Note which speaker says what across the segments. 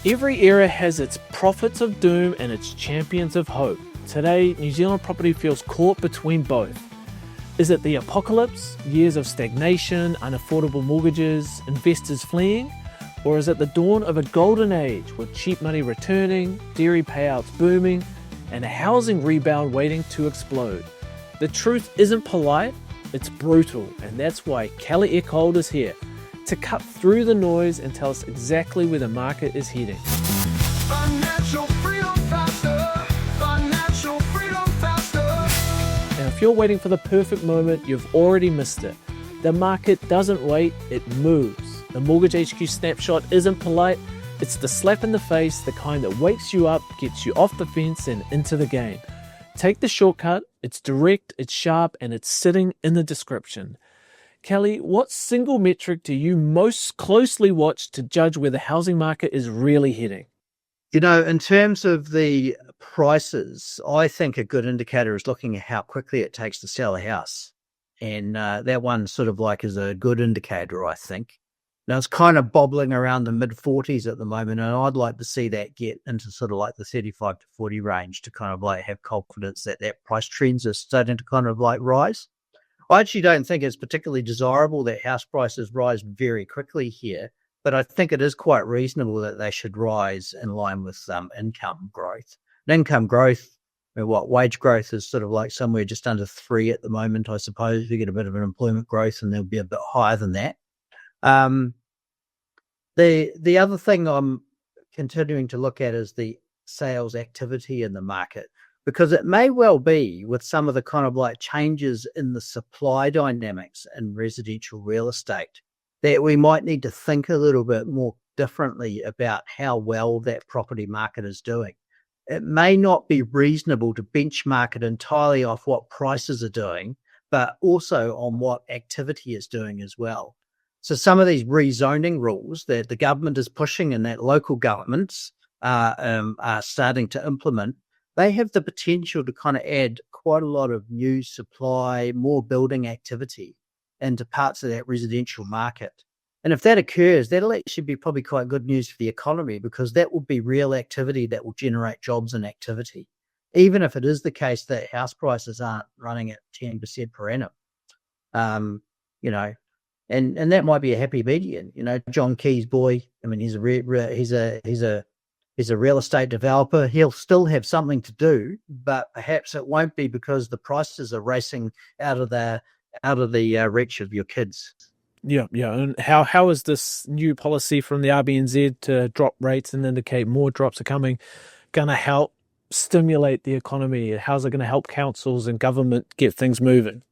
Speaker 1: Every era has its prophets of doom and its champions of hope. Today, New Zealand property feels caught between both. Is it the apocalypse, years of stagnation, unaffordable mortgages, investors fleeing? Or is it the dawn of a golden age with cheap money returning, dairy payouts booming, and a housing rebound waiting to explode? The truth isn't polite, it's brutal, and that's why Kelly Eckhold is here to cut through the noise and tell us exactly where the market is heading.
Speaker 2: Financial freedom faster. Financial freedom faster.
Speaker 1: And if you're waiting for the perfect moment, you've already missed it. The market doesn't wait, it moves. The Mortgage HQ snapshot isn't polite, it's the slap in the face, the kind that wakes you up, gets you off the fence and into the game. Take the shortcut, it's direct, it's sharp, and it's sitting in the description. Kelly, what single metric do you most closely watch to judge where the housing market is really heading?
Speaker 3: You know, in terms of the prices, I think a good indicator is looking at how quickly it takes to sell a house. And that one sort of like is a good indicator, I think. Now, it's kind of bobbling around the mid-40s at the moment, and I'd like to see that get into sort of like the 35 to 40 range to kind of like have confidence that that price trends are starting to kind of like rise. I actually don't think it's particularly desirable that house prices rise very quickly here, but I think it is quite reasonable that they should rise in line with income growth. And income growth, wage growth is sort of like somewhere just under 3 at the moment, I suppose. We get a bit of an employment growth and they'll be a bit higher than that. The other thing I'm continuing to look at is the sales activity in the market, because it may well be with some of the kind of like changes in the supply dynamics in residential real estate that we might need to think a little bit more differently about how well that property market is doing. It may not be reasonable to benchmark it entirely off what prices are doing, but also on what activity is doing as well. So some of these rezoning rules that the government is pushing and that local governments are starting to implement, they have the potential to kind of add quite a lot of new supply, more building activity into parts of that residential market. And if that occurs, that'll actually be probably quite good news for the economy, because that will be real activity that will generate jobs and activity, even if it is the case that house prices aren't running at 10% per annum. And that might be a happy median. You know, John Key's boy, I mean, he's a real estate developer. He'll still have something to do, but perhaps it won't be because the prices are racing out of the reach of your kids.
Speaker 1: Yeah. And how is this new policy from the RBNZ to drop rates and indicate more drops are coming going to help stimulate the economy? How's it going to help councils and government get things moving?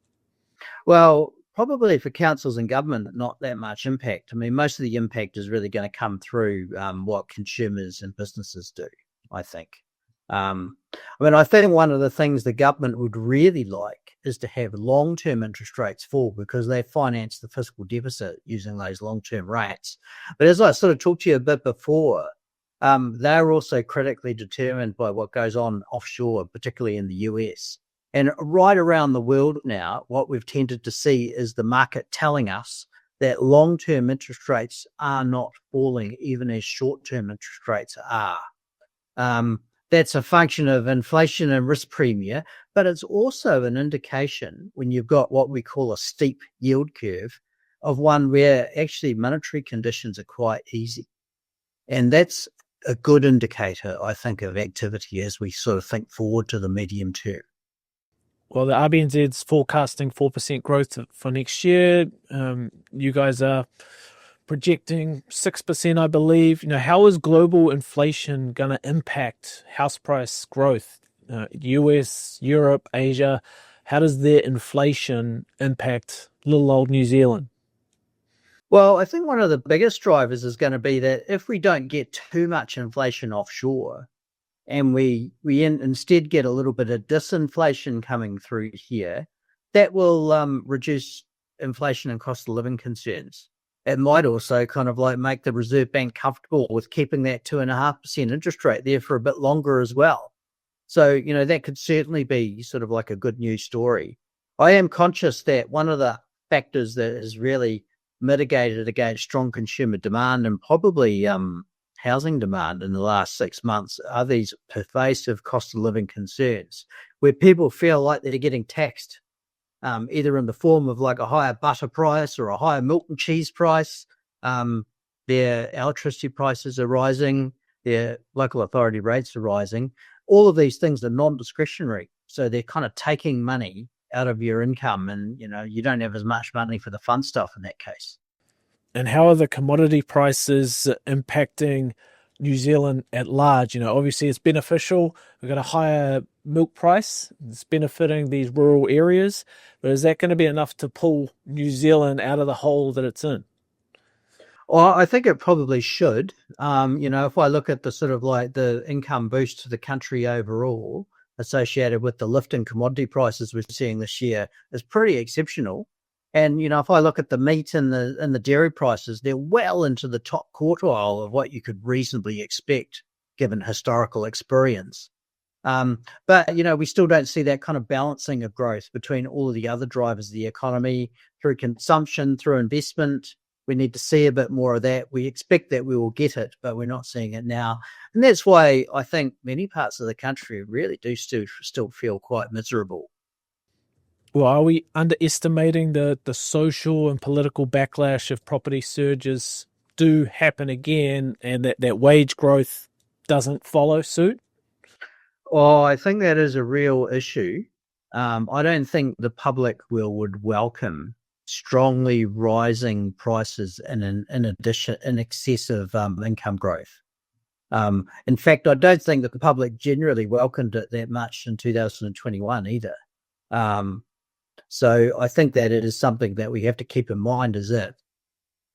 Speaker 3: Well, probably for councils and government, not that much impact. I mean, most of the impact is really going to come through what consumers and businesses do, I think. I think one of the things the government would really like is to have long-term interest rates fall, because they finance the fiscal deficit using those long-term rates. But as I sort of talked to you a bit before, they're also critically determined by what goes on offshore, particularly in the US. And right around the world now, what we've tended to see is the market telling us that long-term interest rates are not falling, even as short-term interest rates are. That's a function of inflation and risk premia, but it's also an indication, when you've got what we call a steep yield curve, of one where actually monetary conditions are quite easy. And that's a good indicator, I think, of activity as we sort of think forward to the medium term.
Speaker 1: Well, the RBNZ's forecasting 4% growth for next year. You guys are projecting 6%, I believe. You know, how is global inflation going to impact house price growth? US, Europe, Asia, how does their inflation impact little old New Zealand?
Speaker 3: Well, I think one of the biggest drivers is going to be that if we don't get too much inflation offshore, and we instead get a little bit of disinflation coming through here, that will reduce inflation and cost of living concerns. It might also kind of like make the Reserve Bank comfortable with keeping that 2.5% interest rate there for a bit longer as well. So, you know, that could certainly be sort of like a good news story. I am conscious that one of the factors that has really mitigated against strong consumer demand and probably housing demand in the last 6 months are these pervasive cost of living concerns where people feel like they're getting taxed, either in the form of like a higher butter price or a higher milk and cheese price. Their electricity prices are rising, their local authority rates are rising. All of these things are non-discretionary. So they're kind of taking money out of your income, and you don't have as much money for the fun stuff in that case.
Speaker 1: And how are the commodity prices impacting New Zealand at large? Obviously it's beneficial. We've got a higher milk price. It's benefiting these rural areas. But is that going to be enough to pull New Zealand out of the hole that it's in?
Speaker 3: Well, I think it probably should. If I look at the sort of like the income boost to the country overall associated with the lift in commodity prices we're seeing this year is pretty exceptional. And, if I look at the meat and the dairy prices, they're well into the top quartile of what you could reasonably expect given historical experience. But, we still don't see that kind of balancing of growth between all of the other drivers of the economy through consumption, through investment. We need to see a bit more of that. We expect that we will get it, but we're not seeing it now. And that's why I think many parts of the country really do still feel quite miserable.
Speaker 1: Well, are we underestimating the social and political backlash if property surges do happen again and that wage growth doesn't follow suit?
Speaker 3: Oh, I think that is a real issue. I don't think the public would welcome strongly rising prices in excess of income growth. In fact, I don't think that the public generally welcomed it that much in 2021 either. So I think that it is something that we have to keep in mind. Is it?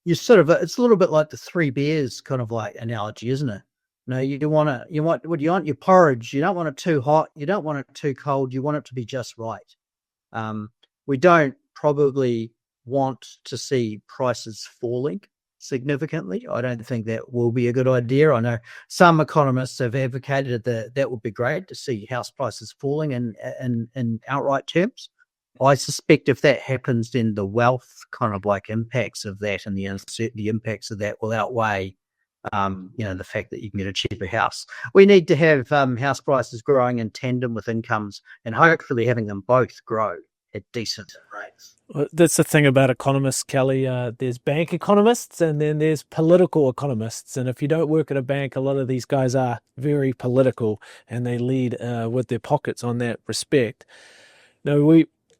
Speaker 3: It's a little bit like the three bears kind of like analogy, isn't it? You want your porridge. You don't want it too hot. You don't want it too cold. You want it to be just right. We don't probably want to see prices falling significantly. I don't think that will be a good idea. I know some economists have advocated that would be great to see house prices falling in outright terms. I suspect if that happens, then the wealth kind of like impacts of that and the impacts of that will outweigh, the fact that you can get a cheaper house. We need to have house prices growing in tandem with incomes and hopefully having them both grow at decent rates.
Speaker 1: Well, that's the thing about economists, Kelly. There's bank economists and then there's political economists. And if you don't work at a bank, a lot of these guys are very political and they lead with their pockets on that respect.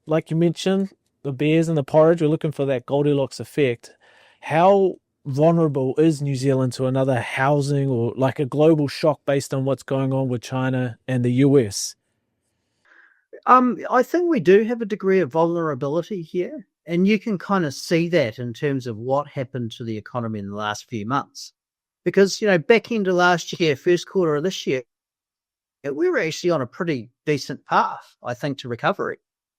Speaker 1: Like you mentioned, the bears and the porridge, we're looking for that Goldilocks effect. How vulnerable is New Zealand to another housing or like a global shock based on what's going on with China and the US?
Speaker 3: I think we do have a degree of vulnerability here, and you can kind of see that in terms of what happened to the economy in the last few months. Because, back into last year, first quarter of this year, we were actually on a pretty decent path, I think, to recovery.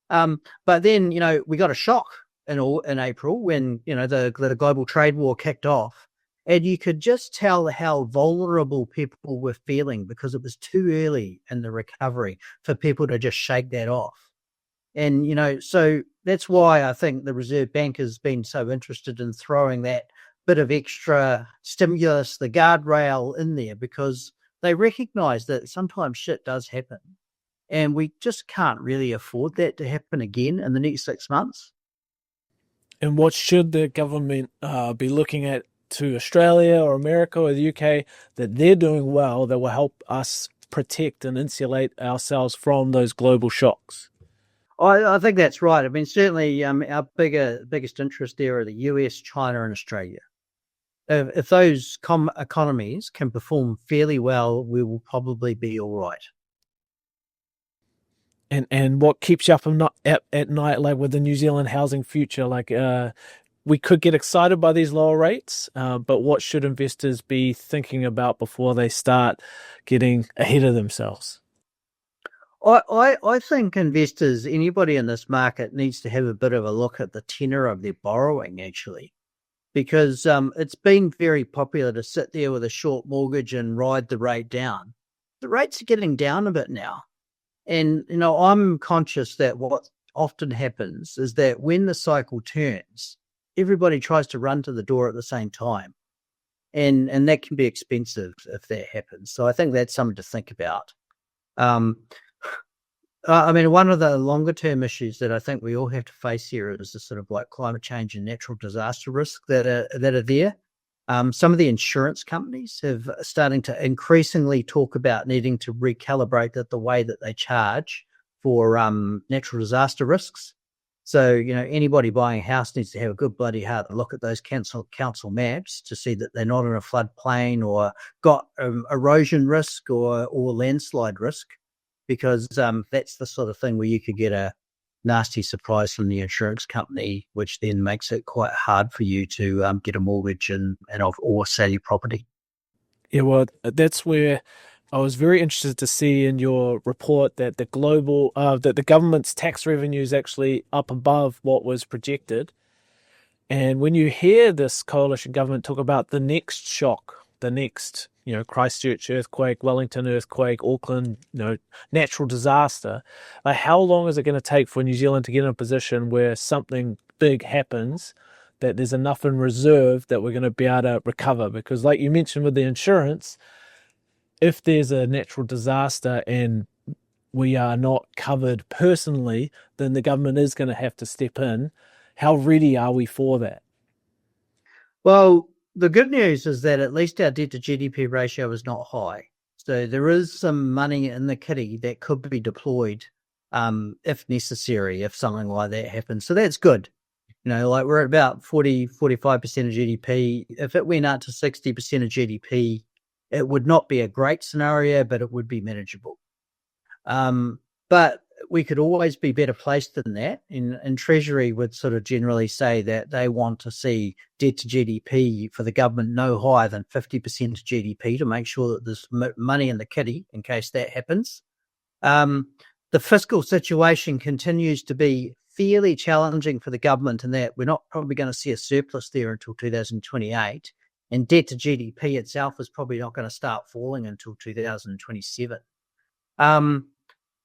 Speaker 3: But then, we got a shock in April when, the global trade war kicked off. And you could just tell how vulnerable people were feeling because it was too early in the recovery for people to just shake that off. And, so that's why I think the Reserve Bank has been so interested in throwing that bit of extra stimulus, the guardrail in there, because they recognize that sometimes shit does happen. And we just can't really afford that to happen again in the next 6 months.
Speaker 1: And what should the government be looking at to Australia or America or the UK that they're doing well that will help us protect and insulate ourselves from those global shocks?
Speaker 3: I think that's right. I mean, certainly our biggest interest there are the US, China, and Australia. If those economies can perform fairly well, we will probably be all right.
Speaker 1: And what keeps you up at night, like with the New Zealand housing future? Like we could get excited by these lower rates, but what should investors be thinking about before they start getting ahead of themselves?
Speaker 3: I think investors, anybody in this market, needs to have a bit of a look at the tenor of their borrowing, actually, because it's been very popular to sit there with a short mortgage and ride the rate down. The rates are getting down a bit now. And, I'm conscious that what often happens is that when the cycle turns, everybody tries to run to the door at the same time. and that can be expensive if that happens. So I think that's something to think about. I mean, one of the longer term issues that I think we all have to face here is the sort of like climate change and natural disaster risk that are there. Some of the insurance companies have starting to increasingly talk about needing to recalibrate the way that they charge for natural disaster risks. So, anybody buying a house needs to have a good bloody hard look at those council maps to see that they're not in a floodplain or got erosion risk or landslide risk, because that's the sort of thing where you could get a nasty surprise from the insurance company, which then makes it quite hard for you to get a mortgage or sell your property.
Speaker 1: Yeah, well, that's where I was very interested to see in your report that that the government's tax revenue is actually up above what was projected. And when you hear this coalition government talk about the next shock, the next, Christchurch earthquake, Wellington earthquake, Auckland, natural disaster, like how long is it going to take for New Zealand to get in a position where something big happens, that there's enough in reserve that we're going to be able to recover? Because like you mentioned with the insurance, if there's a natural disaster and we are not covered personally, then the government is going to have to step in. How ready are we for that?
Speaker 3: Well, the good news is that at least our debt to GDP ratio is not high. So there is some money in the kitty that could be deployed if necessary, if something like that happens. So that's good. Like we're at about 40, 45% of GDP. If it went up to 60% of GDP, it would not be a great scenario, but it would be manageable. But we could always be better placed than that. And Treasury would sort of generally say that they want to see debt to GDP for the government no higher than 50% of GDP to make sure that there's money in the kitty in case that happens. The fiscal situation continues to be fairly challenging for the government in that we're not probably going to see a surplus there until 2028. And debt to GDP itself is probably not going to start falling until 2027.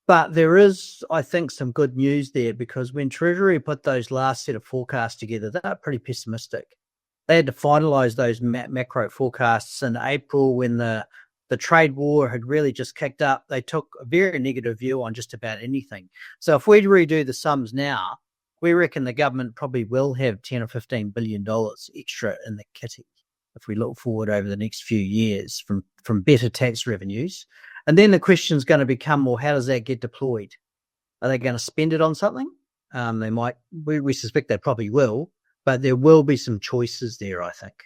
Speaker 3: But there is, I think, some good news there, because when Treasury put those last set of forecasts together, they were pretty pessimistic. They had to finalise those macro forecasts in April when the trade war had really just kicked up. They took a very negative view on just about anything. So if we redo the sums now, we reckon the government probably will have $10 or $15 billion extra in the kitty if we look forward over the next few years from better tax revenues. And then the question is going to become, well, how does that get deployed? Are they going to spend it on something? They might. We suspect they probably will, but there will be some choices there, I think.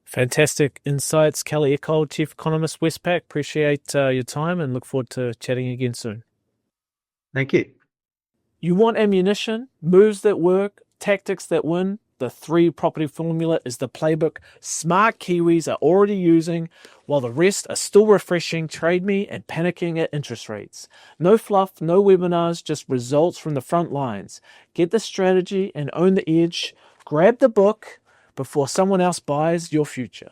Speaker 1: Fantastic insights, Kelly Eckhold, Chief Economist, Westpac. Appreciate your time and look forward to chatting again soon.
Speaker 3: Thank you.
Speaker 1: You want ammunition, moves that work, tactics that win? The 3 property formula is the playbook smart Kiwis are already using, while the rest are still refreshing Trade Me and panicking at interest rates. No fluff, no webinars, just results from the front lines. Get the strategy and own the edge. Grab the book before someone else buys your future.